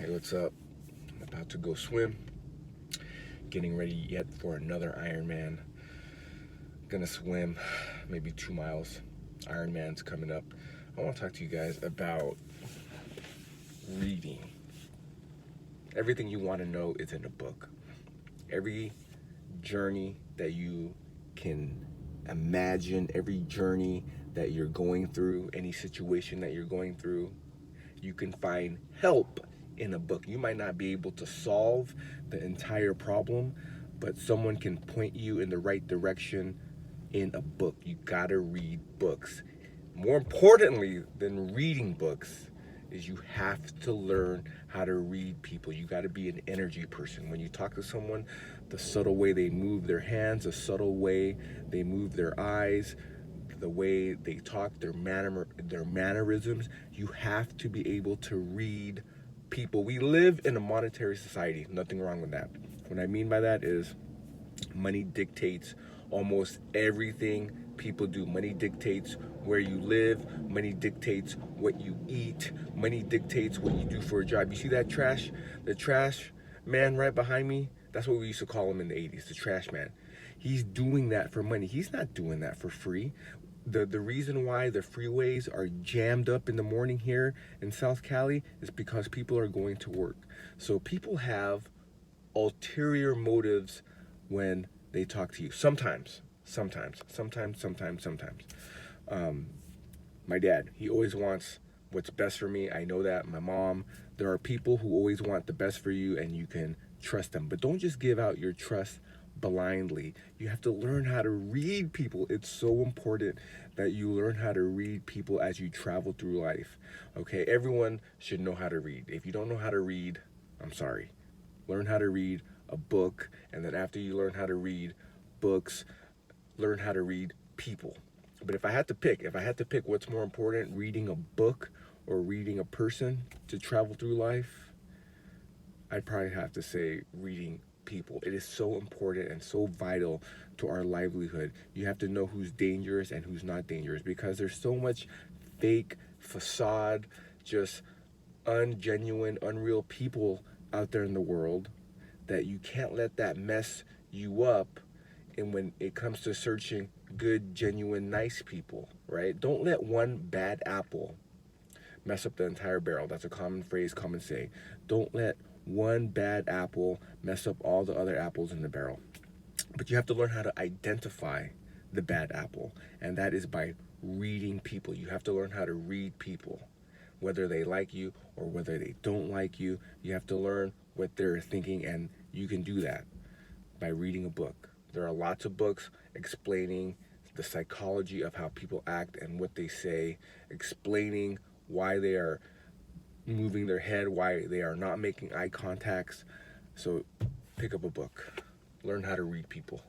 Hey, what's up? I'm about to go swim. Getting ready yet for another Ironman. Gonna swim maybe 2 miles. Ironman's coming up. I want to talk to you guys about reading. Everything you want to know is in a book. Every journey that you can imagine, every journey that you're going through, any situation that you're going through, you can find help in a book. You might not be able to solve the entire problem, but someone can point you in the right direction in a book. You gotta read books. More importantly than reading books is you have to learn how to read people. You gotta be an energy person. When you talk to someone, the subtle way they move their hands, the subtle way they move their eyes, the way they talk, their mannerisms, you have to be able to read people. We live in a monetary society. Nothing wrong with that. What I mean by that is money dictates almost everything people do. Money dictates where you live. Money dictates what you eat. Money dictates what you do for a job. You see that the trash man right behind me? That's what we used to call him in the 80s, the trash man. He's doing that for money. He's not doing that for free. The reason why the freeways are jammed up in the morning here in South Cali is because people are going to work. So people have ulterior motives when they talk to you. Sometimes. My dad, he always wants what's best for me. I know that. My mom, there are people who always want the best for you and you can trust them. But don't just give out your trust blindly. You have to learn how to read people. It's so important that you learn how to read people as you travel through life. Okay, everyone should know how to read. If you don't know how to read, I'm sorry. Learn how to read a book, and then after you learn how to read books, learn how to read people. But if I had to pick what's more important, reading a book or reading a person to travel through life, I'd probably have to say reading people. It is so important and so vital to our livelihood. You have to know who's dangerous and who's not dangerous, because there's so much fake facade, just ungenuine, unreal people out there in the world that you can't let that mess you up. And when it comes to searching good, genuine, nice people, right? Don't let one bad apple mess up the entire barrel. That's a common phrase, common saying. Don't let one bad apple mess up all the other apples in the barrel. But you have to learn how to identify the bad apple, and that is by reading people. You have to learn how to read people, whether they like you or whether they don't like you. You have to learn what they're thinking, and you can do that by reading a book. There are lots of books explaining the psychology of how people act and what they say, explaining why they are moving their head, why they are not making eye contacts. So pick up a book. Learn how to read people.